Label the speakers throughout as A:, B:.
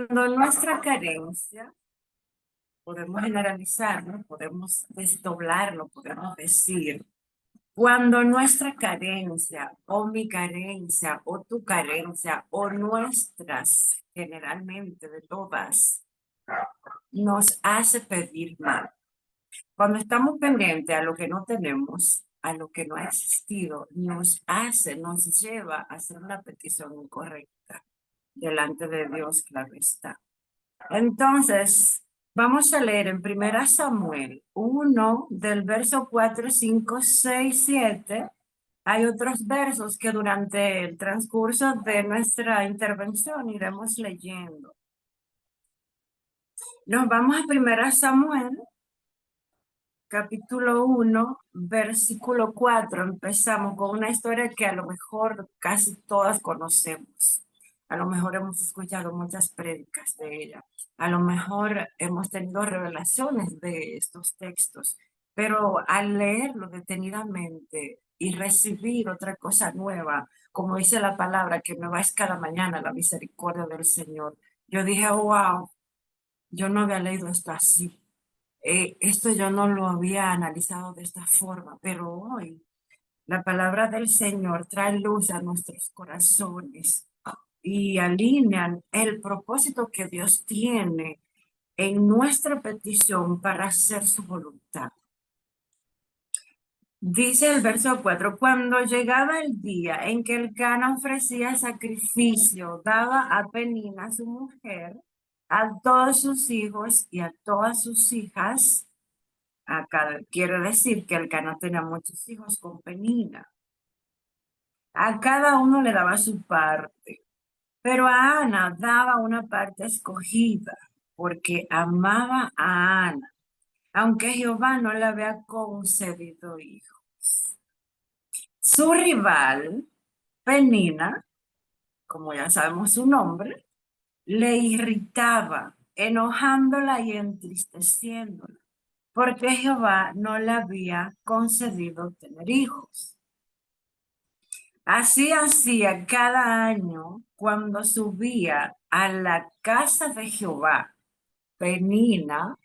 A: nuestra carencia, podemos generalizarlo, podemos desdoblarlo, podemos decir, cuando nuestra carencia o mi carencia o tu carencia o nuestras, generalmente de todas, nos hace pedir mal. Cuando estamos pendientes a lo que no tenemos, a lo que no ha existido, nos lleva a hacer una petición incorrecta delante de Dios, claro está. Entonces, vamos a leer en Primera Samuel 1 del verso 4, 5, 6, 7. Hay otros versos que durante el transcurso de nuestra intervención iremos leyendo. Nos vamos a Primera Samuel, capítulo 1, versículo 4. Empezamos con una historia que a lo mejor casi todas conocemos. A lo mejor hemos escuchado muchas prédicas de ella. A lo mejor hemos tenido revelaciones de estos textos. Pero al leerlo detenidamente y recibir otra cosa nueva, como dice la palabra, que nueva es cada mañana la misericordia del Señor, yo dije, wow, yo no había leído esto así. Esto yo no lo había analizado de esta forma, pero hoy la palabra del Señor trae luz a nuestros corazones y alinean el propósito que Dios tiene en nuestra petición para hacer su voluntad. Dice el verso 4, cuando llegaba el día en que el Cana ofrecía sacrificio, daba a Penina, su mujer, a todos sus hijos y a todas sus hijas. Acá quiere decir que el Cana tenía muchos hijos con Penina. A cada uno le daba su parte, pero a Ana daba una parte escogida, porque amaba a Ana, aunque Jehová no le había concedido hijos. Su rival, Penina, como ya sabemos su nombre, le irritaba, enojándola y entristeciéndola, porque Jehová no le había concedido tener hijos. Así hacía cada año cuando subía a la casa de Jehová. Penina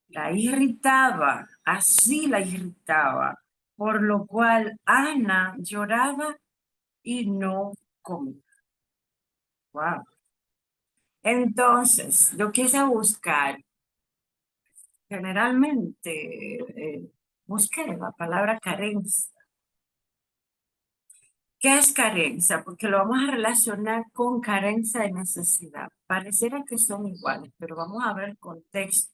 A: la irritaba, así la irritaba, por lo cual Ana lloraba y no comía. Wow. Entonces, yo quise buscar, generalmente, busqué la palabra carencia. ¿Qué es carencia? Porque lo vamos a relacionar con carencia de necesidad. Pareciera que son iguales, pero vamos a ver el contexto.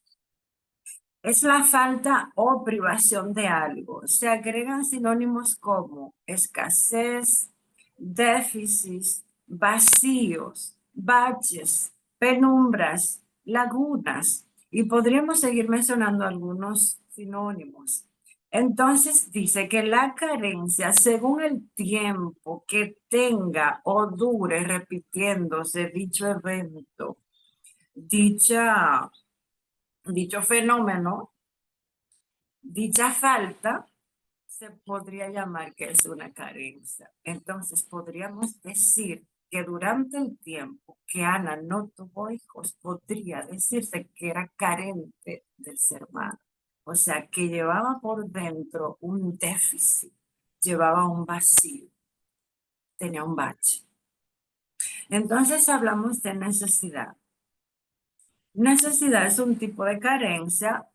A: Es la falta o privación de algo. Se agregan sinónimos como escasez, déficit, vacíos, baches, penumbras, lagunas. Y podríamos seguir mencionando algunos sinónimos. Entonces dice que la carencia, según el tiempo que tenga o dure repitiéndose dicho evento, dicho fenómeno, dicha falta, se podría llamar que es una carencia. Entonces podríamos decir que durante el tiempo que Ana no tuvo hijos, podría decirse que era carente del ser humano. O sea, que llevaba por dentro un déficit, llevaba un vacío, tenía un bache. Entonces hablamos de necesidad. Necesidad es un tipo de carencia,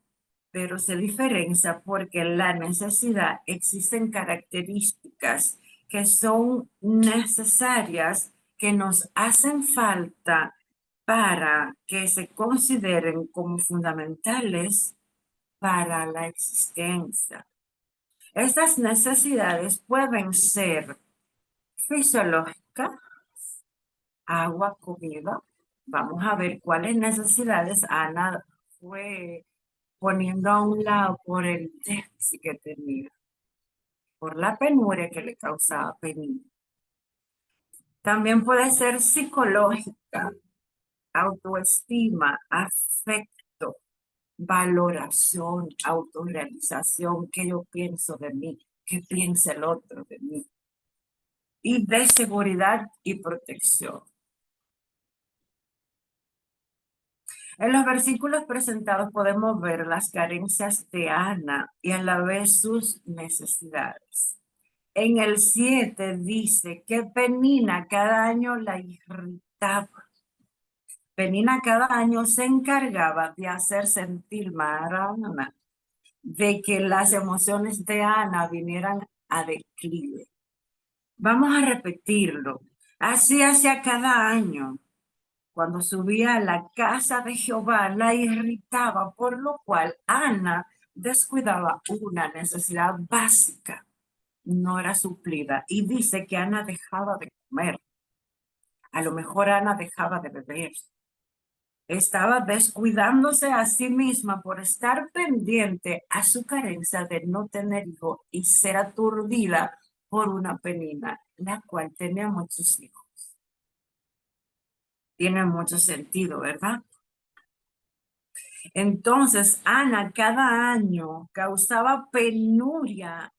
A: pero se diferencia porque en la necesidad existen características que son necesarias, que nos hacen falta para que se consideren como fundamentales para la existencia. Estas necesidades pueden ser fisiológicas, agua, comida. Vamos a ver cuáles necesidades Ana fue poniendo a un lado por el déficit que tenía, por la penuria que le causaba penina. También puede ser psicológica, autoestima, afecto, valoración, autorrealización, qué yo pienso de mí, qué piensa el otro de mí, y de seguridad y protección. En los versículos presentados podemos ver las carencias de Ana y a la vez sus necesidades. En el 7 dice que Penina cada año la irritaba. Penina cada año se encargaba de hacer sentir mal a Ana, de que las emociones de Ana vinieran a declive. Vamos a repetirlo. Así hacía cada año. Cuando subía a la casa de Jehová, la irritaba, por lo cual Ana descuidaba una necesidad básica. No era suplida. Y dice que Ana dejaba de comer. A lo mejor Ana dejaba de beber. Estaba descuidándose a sí misma por estar pendiente a su carencia de no tener hijo y ser aturdida por una Penina, la cual tenía muchos hijos. Tiene mucho sentido, ¿verdad? Entonces, Ana cada año causaba penuria,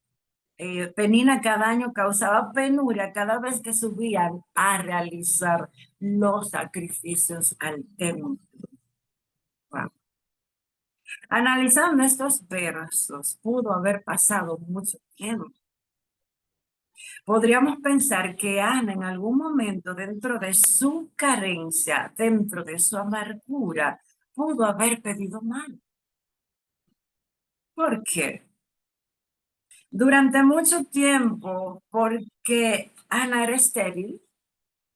A: Penina cada año causaba penuria cada vez que subían a realizar los sacrificios al templo. Wow. Analizando estos versos, pudo haber pasado mucho tiempo. Podríamos pensar que Ana en algún momento dentro de su carencia, dentro de su amargura, pudo haber pedido mal. ¿Por qué? Durante mucho tiempo, porque Ana era estéril,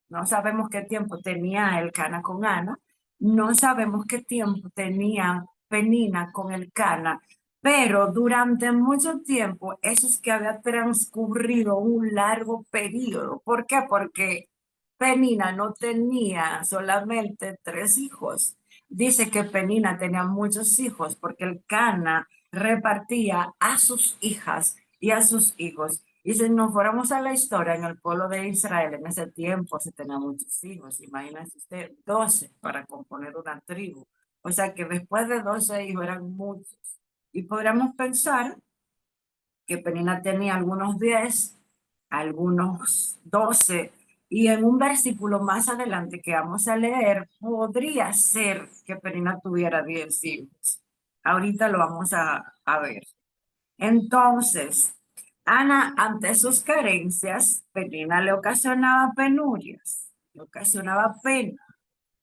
A: no sabemos qué tiempo tenía el Cana con Ana, no sabemos qué tiempo tenía Penina con el Cana, pero durante mucho tiempo, eso es que había transcurrido un largo periodo. ¿Por qué? Porque Penina no tenía solamente 3 hijos. Dice que Penina tenía muchos hijos porque el Cana repartía a sus hijas y a sus hijos. Y si nos fuéramos a la historia, en el pueblo de Israel, en ese tiempo se tenían muchos hijos. Imagínense usted, 12 para componer una tribu. O sea que después de 12 hijos eran muchos. Y podríamos pensar que Penina tenía algunos 10, algunos 12. Y en un versículo más adelante que vamos a leer, podría ser que Penina tuviera 10 hijos. Ahorita lo vamos a ver. Entonces, Ana, ante sus carencias, Penina le ocasionaba penurias, le ocasionaba pena.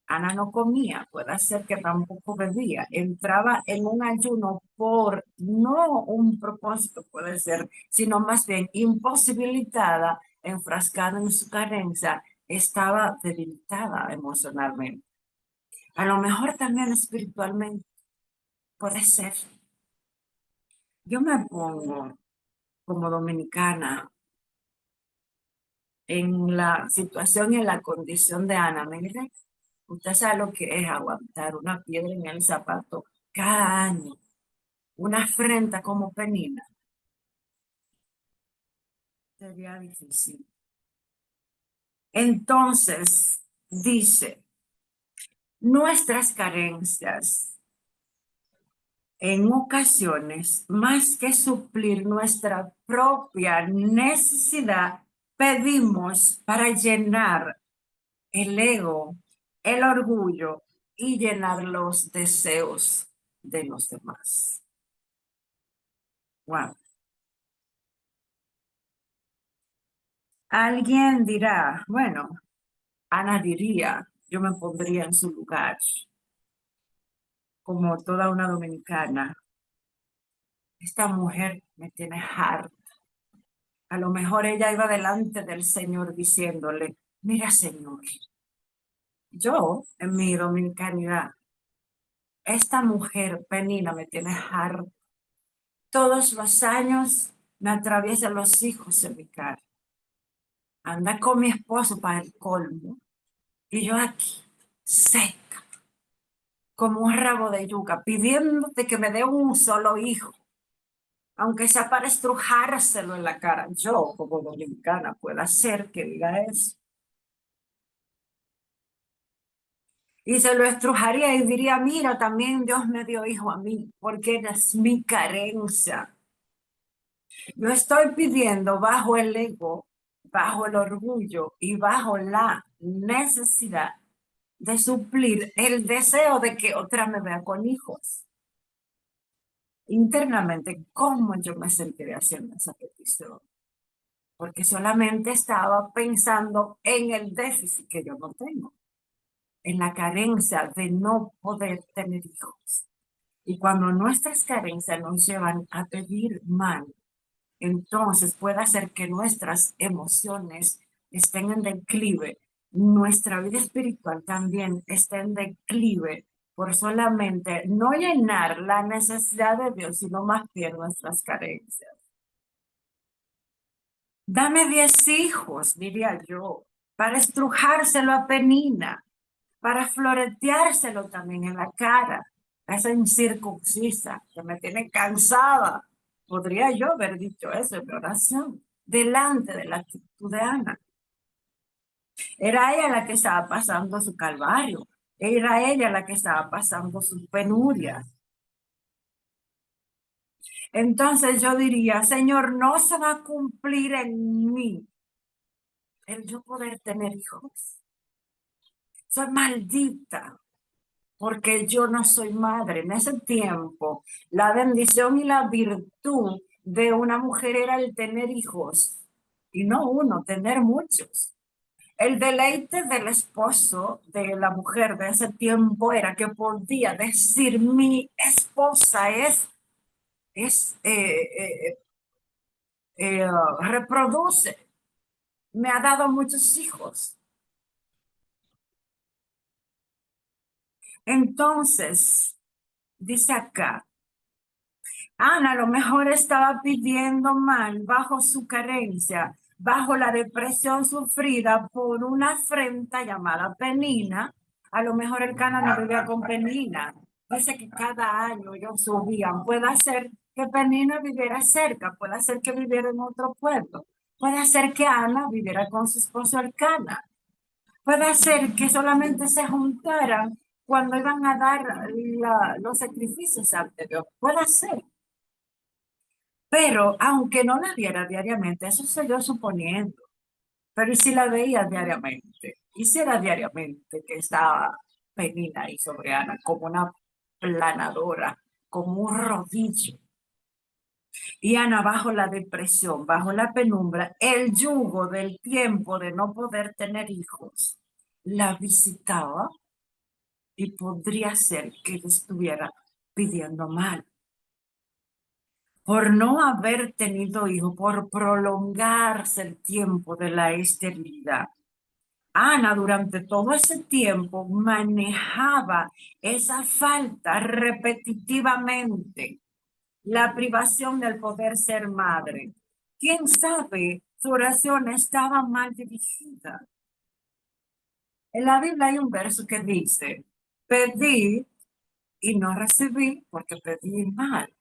A: Ana no comía, puede ser que tampoco bebía, entraba en un ayuno por no un propósito, puede ser, sino más bien imposibilitada, enfrascada en su carencia, estaba debilitada emocionalmente. A lo mejor también espiritualmente, puede ser. Yo me pongo como dominicana en la situación y en la condición de Ana. Mire, usted sabe lo que es aguantar una piedra en el zapato cada año, una afrenta como Penina. Sería difícil. Entonces, dice, nuestras carencias en ocasiones, más que suplir nuestra propia necesidad, pedimos para llenar el ego, el orgullo y llenar los deseos de los demás. Wow. Alguien dirá, bueno, Ana diría, yo me pondría en su lugar como toda una dominicana. Esta mujer me tiene harta. A lo mejor ella iba delante del Señor diciéndole, mira Señor, yo en mi dominicanidad, esta mujer Penina me tiene harta. Todos los años me atraviesan los hijos en mi cara. Anda con mi esposo para el colmo. Y yo aquí, seca, como un rabo de yuca, pidiéndote que me dé un solo hijo, aunque sea para estrujárselo en la cara. Yo, como dominicana, puedo hacer que diga eso. Y se lo estrujaría y diría, mira, también Dios me dio hijo a mí, porque es mi carencia. Yo estoy pidiendo bajo el ego, bajo el orgullo y bajo la necesidad de suplir el deseo de que otra me vea con hijos. Internamente, ¿cómo yo me sentiría haciendo esa petición? Porque solamente estaba pensando en el déficit que yo no tengo, en la carencia de no poder tener hijos. Y cuando nuestras carencias nos llevan a pedir mal, entonces puede hacer que nuestras emociones estén en declive, nuestra vida espiritual también esté en declive por solamente no llenar la necesidad de Dios, sino más bien nuestras carencias. Dame 10 hijos, diría yo, para estrujárselo a Penina, para floreteárselo también en la cara, a esa incircuncisa que me tiene cansada. Podría yo haber dicho eso en mi oración, delante de la actitud de Ana. Era ella la que estaba pasando su calvario, era ella la que estaba pasando sus penurias. Entonces yo diría, Señor, no se va a cumplir en mí el yo poder tener hijos. Soy maldita porque yo no soy madre. En ese tiempo, la bendición y la virtud de una mujer era el tener hijos, y no uno, tener muchos. El deleite del esposo de la mujer de ese tiempo era que podía decir, mi esposa es eh, reproduce, me ha dado muchos hijos. Entonces, dice acá, Ana a lo mejor estaba pidiendo mal bajo su carencia, bajo la depresión sufrida por una afrenta llamada Penina. A lo mejor el Cana no vivía con Penina. Dice que cada año ellos subían. Puede ser que Penina viviera cerca, puede ser que viviera en otro pueblo, puede ser que Ana viviera con su esposo el Cana, puede ser que solamente se juntaran cuando iban a dar los sacrificios ante Dios. Puede ser. Pero aunque no la viera diariamente, eso estoy yo suponiendo, pero ¿y si la veía diariamente? ¿Y si era diariamente que estaba Penina y sobre Ana como una planadora, como un rodillo? Y Ana bajo la depresión, bajo la penumbra, el yugo del tiempo de no poder tener hijos, la visitaba y podría ser que le estuviera pidiendo mal por no haber tenido hijos, por prolongarse el tiempo de la esterilidad. Ana durante todo ese tiempo manejaba esa falta repetitivamente, la privación del poder ser madre. ¿Quién sabe? Su oración estaba mal dirigida. En la Biblia hay un verso que dice, pedí y no recibí porque pedí mal.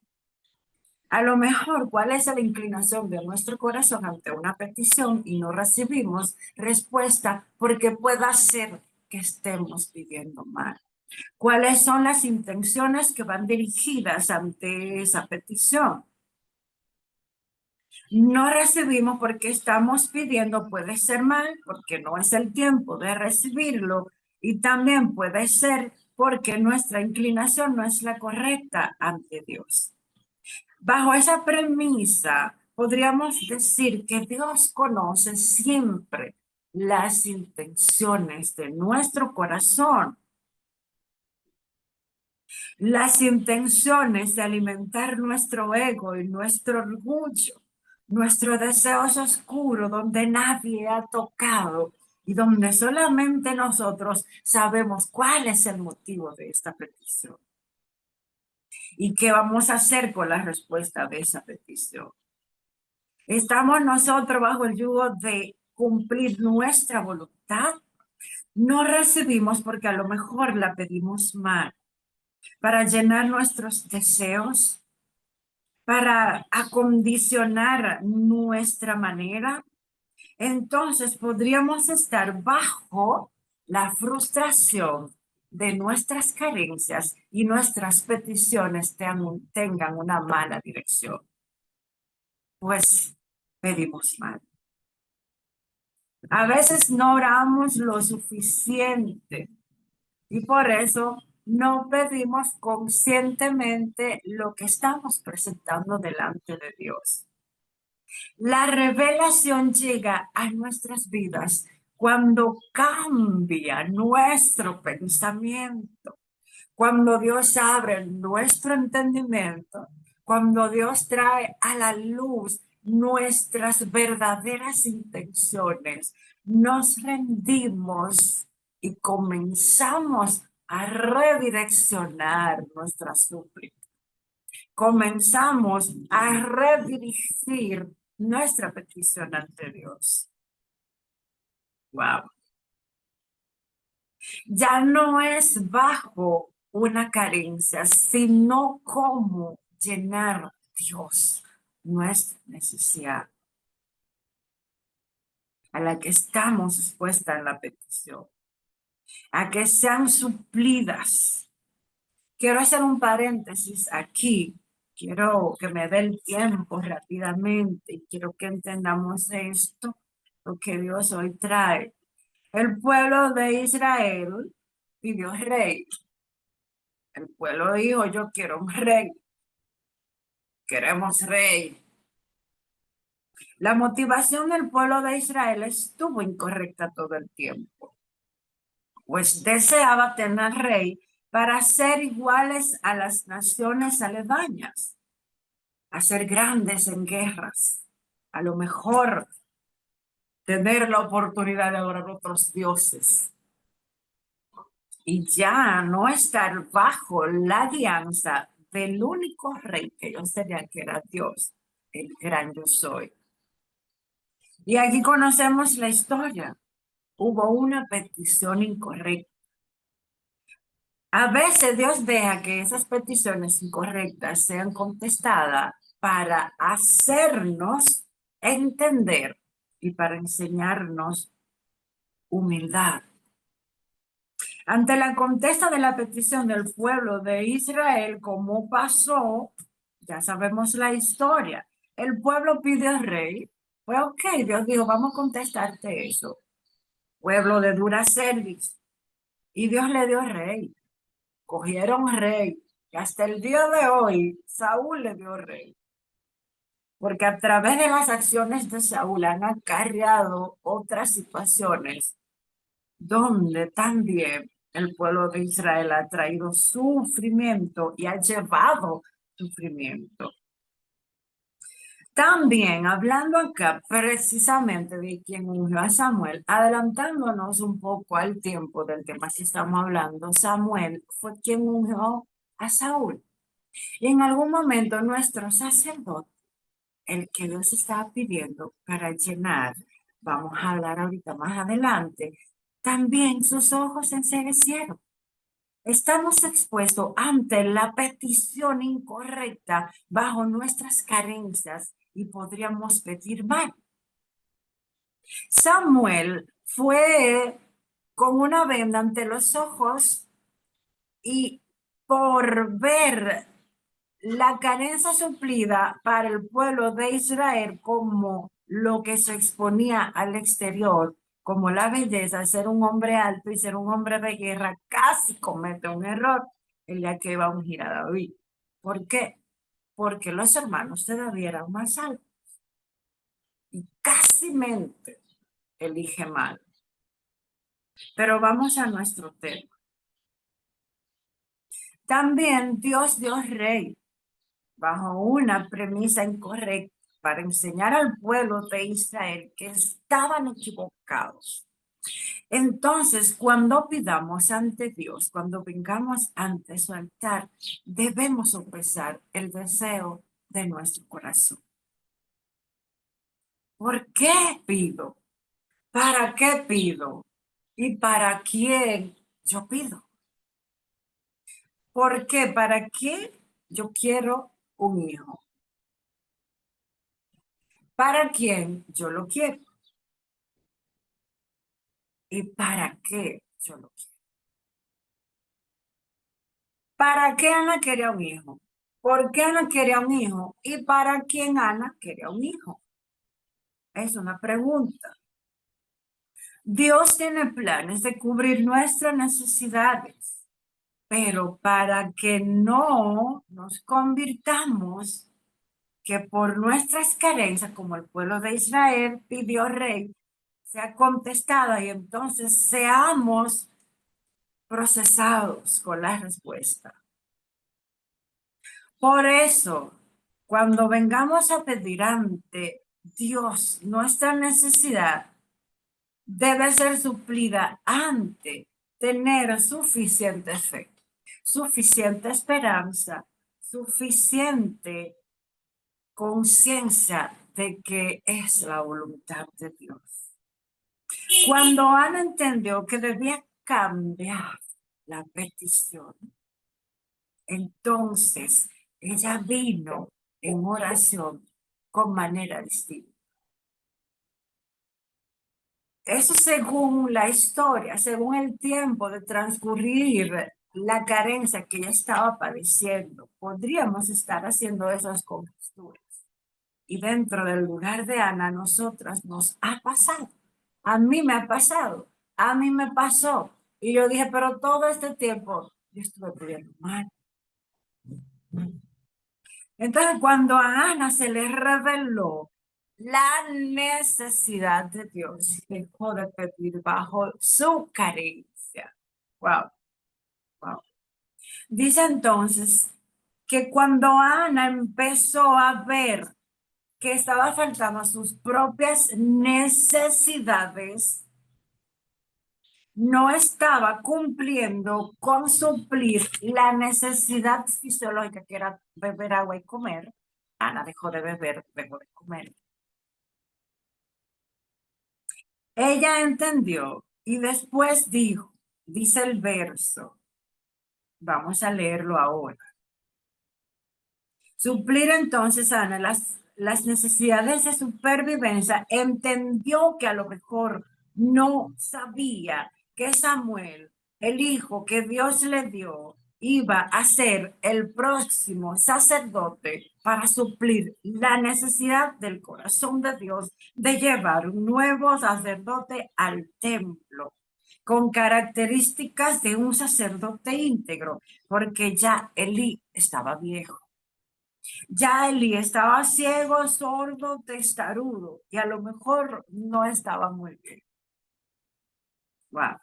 A: A lo mejor, ¿cuál es la inclinación de nuestro corazón ante una petición y no recibimos respuesta porque pueda ser que estemos pidiendo mal? ¿Cuáles son las intenciones que van dirigidas ante esa petición? No recibimos porque estamos pidiendo, puede ser mal, porque no es el tiempo de recibirlo, y también puede ser porque nuestra inclinación no es la correcta ante Dios. Bajo esa premisa, podríamos decir que Dios conoce siempre las intenciones de nuestro corazón, las intenciones de alimentar nuestro ego y nuestro orgullo, nuestro deseo oscuro donde nadie ha tocado y donde solamente nosotros sabemos cuál es el motivo de esta petición y qué vamos a hacer con la respuesta de esa petición. Estamos nosotros bajo el yugo de cumplir nuestra voluntad. No recibimos porque a lo mejor la pedimos mal, para llenar nuestros deseos, para acondicionar nuestra manera. Entonces podríamos estar bajo la frustración de nuestras carencias y nuestras peticiones tengan una mala dirección. Pues pedimos mal. A veces no oramos lo suficiente Y por eso no pedimos conscientemente lo que estamos presentando delante de Dios. La revelación llega a nuestras vidas cuando cambia nuestro pensamiento, cuando Dios abre nuestro entendimiento, cuando Dios trae a la luz nuestras verdaderas intenciones, nos rendimos y comenzamos a redireccionar nuestra súplica. Comenzamos a redirigir nuestra petición ante Dios. Wow. Ya no es bajo una carencia, sino cómo llenar Dios nuestra necesidad a la que estamos expuestas en la petición, a que sean suplidas. Quiero hacer un paréntesis aquí. Quiero que me dé el tiempo rápidamente y quiero que entendamos esto, lo que Dios hoy trae. El pueblo de Israel pidió rey. El pueblo dijo, yo quiero un rey, queremos rey. La motivación del pueblo de Israel estuvo incorrecta todo el tiempo, pues deseaba tener rey para ser iguales a las naciones aledañas, a ser grandes en guerras, a lo mejor tener la oportunidad de adorar a otros dioses y ya no estar bajo la alianza del único rey que ellos tenían, que era Dios, el gran yo soy. Y aquí conocemos la historia. Hubo una petición incorrecta. A veces Dios deja que esas peticiones incorrectas sean contestadas para hacernos entender y para enseñarnos humildad. Ante la contesta de la petición del pueblo de Israel, ¿cómo pasó? Ya sabemos la historia. El pueblo pidió rey. Pues ok, Dios dijo, vamos a contestarte eso. Pueblo de dura cerviz. Y Dios le dio rey. Cogieron rey. Y hasta el día de hoy, Saúl le dio rey. Porque a través de las acciones de Saúl han acarreado otras situaciones donde también el pueblo de Israel ha traído sufrimiento y ha llevado sufrimiento. También hablando acá precisamente de quien ungió a Samuel, adelantándonos un poco al tiempo del tema que estamos hablando, Samuel fue quien ungió a Saúl. Y en algún momento nuestro sacerdote, el que Dios estaba pidiendo para llenar, vamos a hablar ahorita más adelante, también sus ojos se enceguecieron. Estamos expuestos ante la petición incorrecta bajo nuestras carencias y podríamos pedir mal. Samuel fue con una venda ante los ojos y por ver la carencia suplida para el pueblo de Israel como lo que se exponía al exterior, como la belleza de ser un hombre alto y ser un hombre de guerra, casi comete un error el día que iba a ungir a David. ¿Por qué? Porque los hermanos de David eran más altos y casi mente elige mal. Pero vamos a nuestro tema. También Dios dio rey bajo una premisa incorrecta para enseñar al pueblo de Israel que estaban equivocados. Entonces, cuando pidamos ante Dios, cuando vengamos ante su altar, debemos expresar el deseo de nuestro corazón. ¿Por qué pido? ¿Para qué pido? ¿Y para quién yo pido? ¿Por qué? ¿Para qué yo quiero un hijo? ¿Para quién yo lo quiero? ¿Y para qué yo lo quiero? ¿Para qué Ana quería un hijo? ¿Por qué Ana quería un hijo? ¿Y para quién Ana quería un hijo? Es una pregunta. Dios tiene planes de cubrir nuestras necesidades, pero para que no nos convirtamos, que por nuestras carencias, como el pueblo de Israel pidió rey, sea contestada y entonces seamos procesados con la respuesta. Por eso, cuando vengamos a pedir ante Dios nuestra necesidad, debe ser suplida ante tener suficiente fe, suficiente esperanza, suficiente conciencia de que es la voluntad de Dios. Cuando Ana entendió que debía cambiar la petición, entonces ella vino en oración con manera distinta. Eso según la historia, según el tiempo de transcurrir la carencia que ella estaba padeciendo. Podríamos estar haciendo esas conjeturas. Y dentro del lugar de Ana, a nosotras nos ha pasado. A mí me ha pasado. A mí me pasó. Y yo dije, pero todo este tiempo yo estuve pidiendo mal. Entonces, cuando a Ana se le reveló la necesidad de Dios, dejó de pedir bajo su carencia. Wow, wow. Dice entonces que cuando Ana empezó a ver que estaba faltando a sus propias necesidades, no estaba cumpliendo con suplir la necesidad fisiológica que era beber agua y comer. Ana dejó de beber, dejó de comer. Ella entendió y después dijo, dice el verso, vamos a leerlo ahora. Suplir entonces, Ana, las necesidades de supervivencia, entendió que a lo mejor no sabía que Samuel, el hijo que Dios le dio, iba a ser el próximo sacerdote para suplir la necesidad del corazón de Dios de llevar un nuevo sacerdote al templo con características de un sacerdote íntegro, porque ya Elí estaba viejo. Ya Eli estaba ciego, sordo, testarudo y a lo mejor no estaba muy bien. Wow.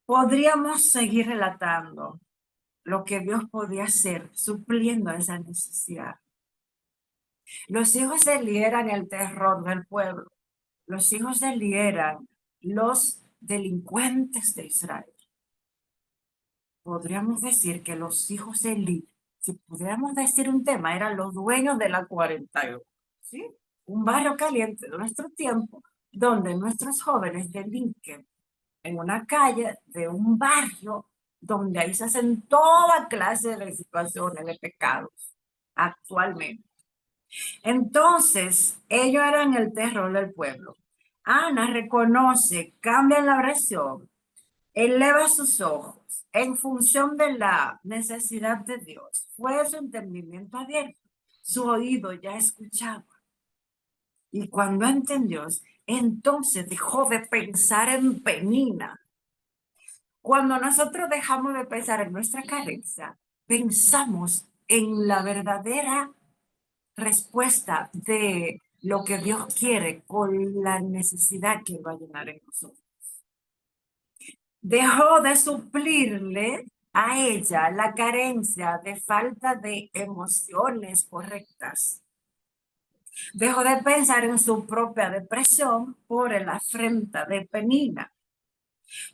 A: Podríamos seguir relatando lo que Dios podía hacer supliendo esa necesidad. Los hijos de Eli eran el terror del pueblo. Los hijos de Eli eran los delincuentes de Israel. Podríamos decir que los hijos de Eli, si pudiéramos decir un tema, eran los dueños de la 41, ¿sí? Un barrio caliente de nuestro tiempo, donde nuestros jóvenes delinquen en una calle de un barrio donde ahí se hacen toda clase de situaciones de pecados actualmente. Entonces, ellos eran el terror del pueblo. Ana reconoce, cambia la oración, eleva sus ojos en función de la necesidad de Dios. Fue su entendimiento abierto, su oído ya escuchaba. Y cuando entendió, entonces dejó de pensar en Penina. Cuando nosotros dejamos de pensar en nuestra carencia, pensamos en la verdadera respuesta de lo que Dios quiere con la necesidad que va a llenar en nosotros. Dejó de suplirle a ella la carencia de falta de emociones correctas. Dejó de pensar en su propia depresión por la afrenta de Penina.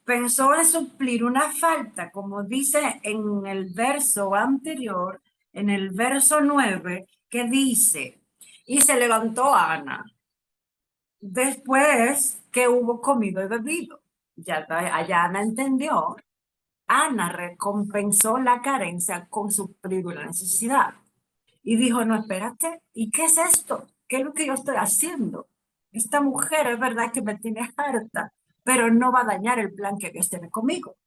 A: Pensó en suplir una falta, como dice en el verso anterior, en el verso 9, que dice, y se levantó Ana después que hubo comido y bebido. Ya allá Ana entendió. Ana recompensó la carencia con suplir una necesidad. Y dijo, no, espérate, ¿y qué es esto? ¿Qué es lo que yo estoy haciendo? Esta mujer es verdad que me tiene harta, pero no va a dañar el plan que Dios tiene conmigo.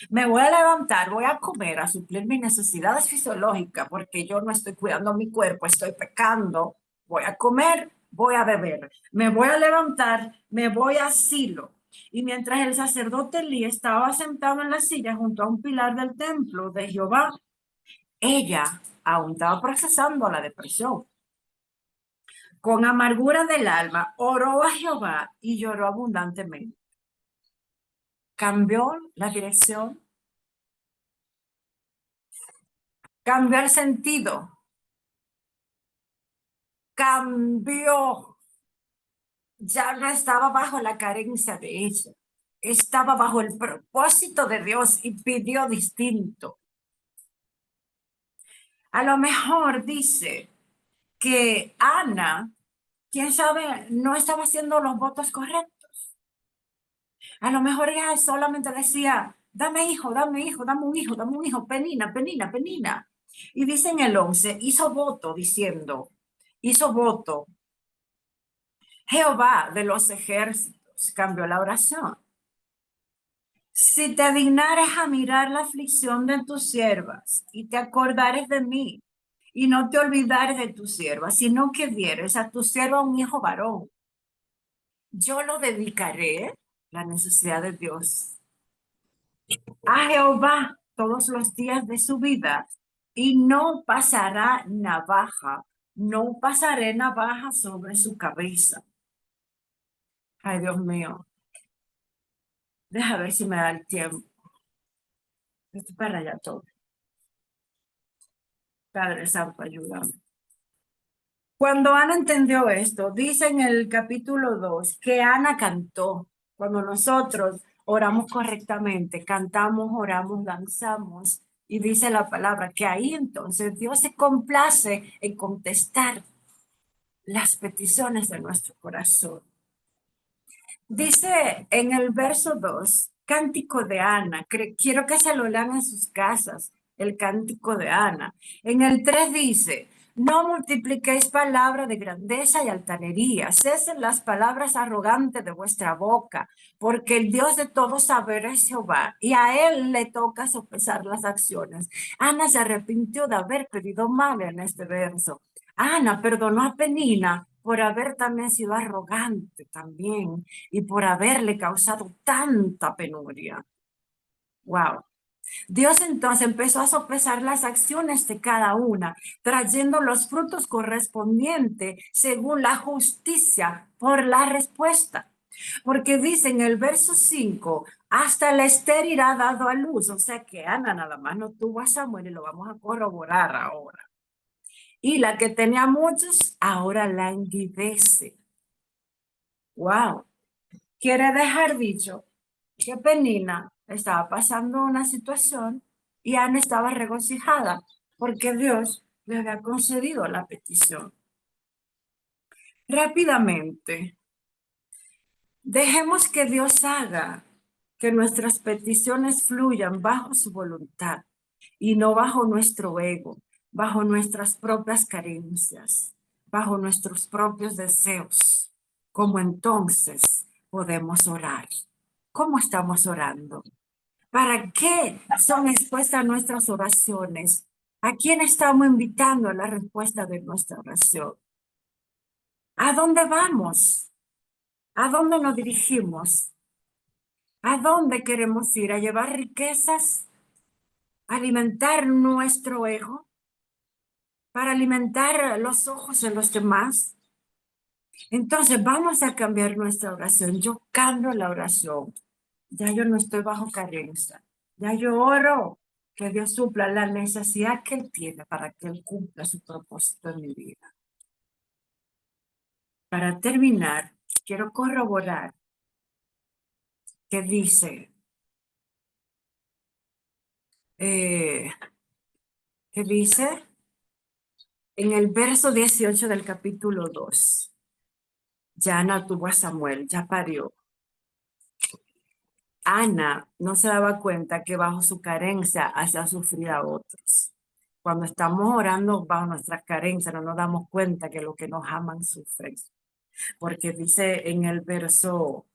A: Me voy a levantar, voy a comer, a suplir mis necesidades fisiológicas, porque yo no estoy cuidando mi cuerpo, estoy pecando. Voy a comer voy a beber, me voy a levantar, me voy a Silo. Y mientras el sacerdote Elí estaba sentado en la silla junto a un pilar del templo de Jehová, ella aún estaba procesando la depresión. Con amargura del alma, oró a Jehová y lloró abundantemente. Cambió la dirección, cambió el sentido, cambió. Ya no estaba bajo la carencia de ella, estaba bajo el propósito de Dios y pidió distinto. A lo mejor dice que Ana, quién sabe, no estaba haciendo los votos correctos. A lo mejor ella solamente decía, dame hijo, dame hijo, dame un hijo, dame un hijo, Penina, Penina, Penina. Y dice en el 11, hizo voto diciendo, hizo voto, Jehová de los ejércitos, cambió la oración. Si te dignares a mirar la aflicción de tus siervas y te acordares de mí y no te olvidares de tu sierva, sino que dieres a tu sierva un hijo varón, yo lo dedicaré, la necesidad de Dios, a Jehová todos los días de su vida y no pasará navaja, no pasaré navaja sobre su cabeza. Ay, Dios mío, deja ver si me da el tiempo. Estoy para allá todo. Padre Santo, ayúdame. Cuando Ana entendió esto, dice en el capítulo 2 que Ana cantó. Cuando nosotros oramos correctamente, cantamos, oramos, danzamos, y dice la palabra que ahí entonces Dios se complace en contestar las peticiones de nuestro corazón. Dice en el verso 2, cántico de Ana, quiero que se lo lean en sus casas, el cántico de Ana. En el 3 dice, no multipliquéis palabras de grandeza y altanería, cesen las palabras arrogantes de vuestra boca, porque el Dios de todo saber es Jehová, y a él le toca sopesar las acciones. Ana se arrepintió de haber pedido mal en este verso. Ana perdonó a Penina por haber también sido arrogante también y por haberle causado tanta penuria. Wow. Dios entonces empezó a sopesar las acciones de cada una, trayendo los frutos correspondientes según la justicia por la respuesta. Porque dice en el verso 5, hasta el estéril ha dado a luz, o sea que Ana nada más no tuvo a Samuel y lo vamos a corroborar ahora. Y la que tenía muchos, ahora languidece. Wow. Quiere dejar dicho que Penina estaba pasando una situación y Ana estaba regocijada porque Dios le había concedido la petición. Rápidamente, dejemos que Dios haga que nuestras peticiones fluyan bajo su voluntad y no bajo nuestro ego, bajo nuestras propias carencias, bajo nuestros propios deseos. Como entonces podemos orar. ¿Cómo estamos orando? ¿Para qué son expuestas nuestras oraciones? ¿A quién estamos invitando a la respuesta de nuestra oración? ¿A dónde vamos? ¿A dónde nos dirigimos? ¿A dónde queremos ir? ¿A llevar riquezas? ¿A alimentar nuestro ego? ¿Para alimentar los ojos de los demás? Entonces vamos a cambiar nuestra oración. Yo cambio la oración. Ya yo no estoy bajo carencia. Ya yo oro que Dios supla la necesidad que Él tiene para que Él cumpla su propósito en mi vida. Para terminar, quiero corroborar que eh, dice en el verso 18 del capítulo 2, ya Ana tuvo a Samuel, ya parió. Ana no se daba cuenta que bajo su carencia hacía sufrir a otros. Cuando estamos orando bajo nuestras carencias, no nos damos cuenta que los que nos aman sufren. Porque dice en el verso,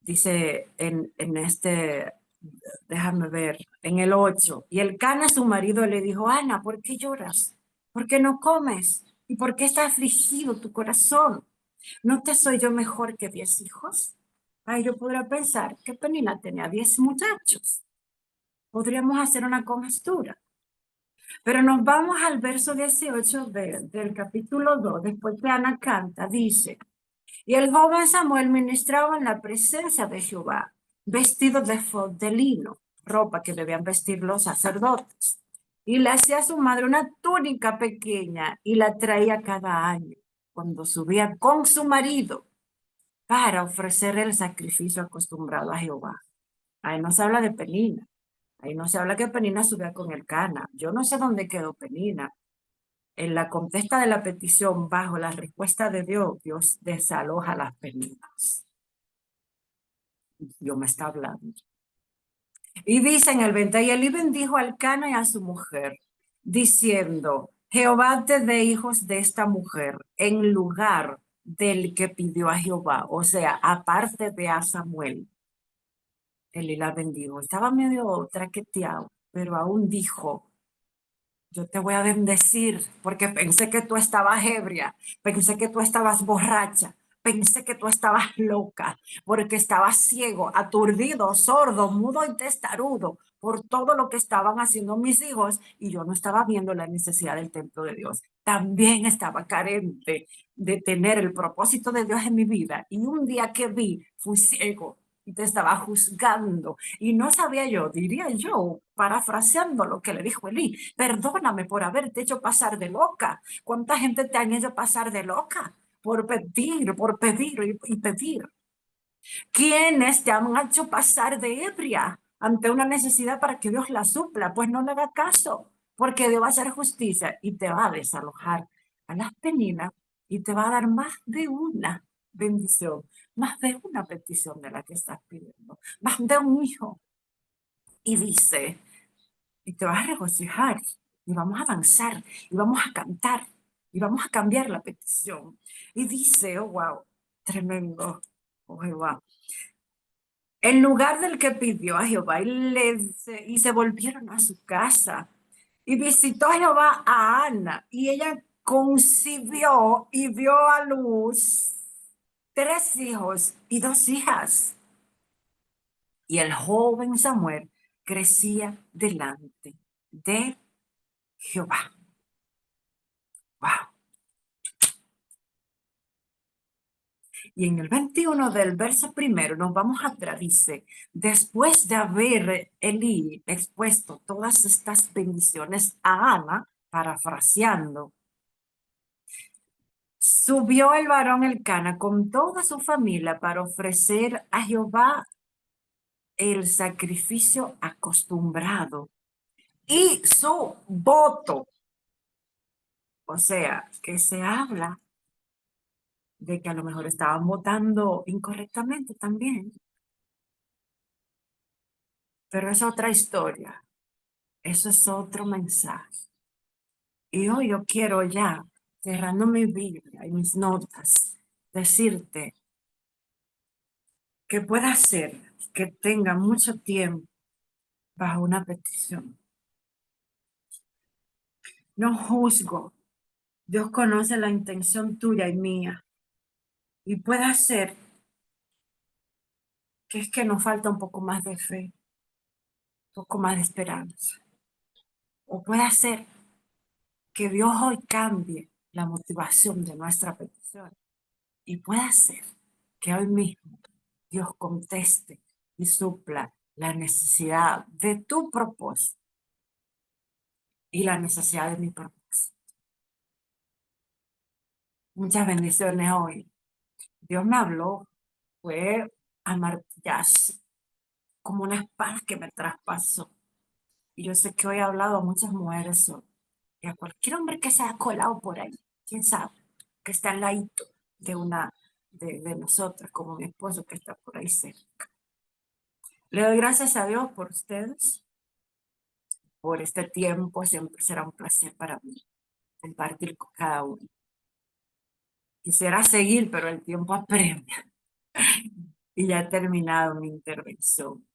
A: dice en este, déjame ver, en el 8, y el Cana, su marido, le dijo, Ana, ¿por qué lloras? ¿Por qué no comes? ¿Y por qué está afligido tu corazón? ¿No te soy yo mejor que 10 hijos? Ay, yo podría pensar que Penina tenía 10 muchachos. Podríamos hacer una conjetura. Pero nos vamos al verso 18 del capítulo 2, después que Ana canta, dice, y el joven Samuel ministraba en la presencia de Jehová, vestido de efod de lino, ropa que debían vestir los sacerdotes. Y le hacía a su madre una túnica pequeña y la traía cada año, cuando subía con su marido para ofrecer el sacrificio acostumbrado a Jehová. Ahí no se habla de Penina. Ahí no se habla que Penina subía con el Cana. Yo no sé dónde quedó Penina. En la contesta de la petición, bajo la respuesta de Dios, Dios desaloja las Peninas. Dios me está hablando. Y dice en el 20, y Elí bendijo al Cana y a su mujer, diciendo, Jehová te dé hijos de esta mujer en lugar del que pidió a Jehová. O sea, aparte de a Samuel, Elí la bendijo. Estaba medio traqueteado, pero aún dijo, yo te voy a bendecir porque pensé que tú estabas ebria, pensé que tú estabas borracha, pensé que tú estabas loca, porque estabas ciego, aturdido, sordo, mudo y testarudo por todo lo que estaban haciendo mis hijos y yo no estaba viendo la necesidad del templo de Dios. También estaba carente de tener el propósito de Dios en mi vida y un día que vi, fui ciego y te estaba juzgando y no sabía yo, diría yo, parafraseando lo que le dijo Elí, perdóname por haberte hecho pasar de loca. ¿Cuánta gente te han hecho pasar de loca? Por pedir y pedir. ¿Quiénes te han hecho pasar de ebria ante una necesidad para que Dios la supla? Pues no le haga caso, porque Dios va a hacer justicia y te va a desalojar a las peninas y te va a dar más de una bendición, más de una petición de la que estás pidiendo, más de un hijo. Y dice, y te vas a regocijar, y vamos a avanzar, y vamos a cantar, y vamos a cambiar la petición. Y dice, oh, wow, tremendo, oh, Jehová. En lugar del que pidió a Jehová, y se volvieron a su casa. Y visitó a Jehová a Ana, y ella concibió y dio a luz 3 hijos y 2 hijas. Y el joven Samuel crecía delante de Jehová. Wow. Y en el 21 del verso primero nos vamos atrás, dice, después de haber Elí expuesto todas estas bendiciones a Ana, parafraseando, subió el varón Elcana con toda su familia para ofrecer a Jehová el sacrificio acostumbrado y su voto. O sea, que se habla de que a lo mejor estaban votando incorrectamente también, pero es otra historia, eso es otro mensaje. Y hoy yo quiero ya, cerrando mi Biblia y mis notas, decirte que pueda ser que tenga mucho tiempo bajo una petición. No juzgo, Dios conoce la intención tuya y mía. Y puede ser que es que nos falta un poco más de fe, un poco más de esperanza. O puede ser que Dios hoy cambie la motivación de nuestra petición. Y puede ser que hoy mismo Dios conteste y supla la necesidad de tu propósito y la necesidad de mi propósito. Muchas bendiciones hoy. Dios me habló, fue a martillazo, como una espada que me traspasó. Y yo sé que hoy he hablado a muchas mujeres hoy, y a cualquier hombre que se haya colado por ahí, quién sabe, que está al ladito de una de nosotras, como mi esposo que está por ahí cerca. Le doy gracias a Dios por ustedes, por este tiempo. Siempre será un placer para mí compartir con cada uno. Quisiera seguir, pero el tiempo apremia. Y ya he terminado mi intervención.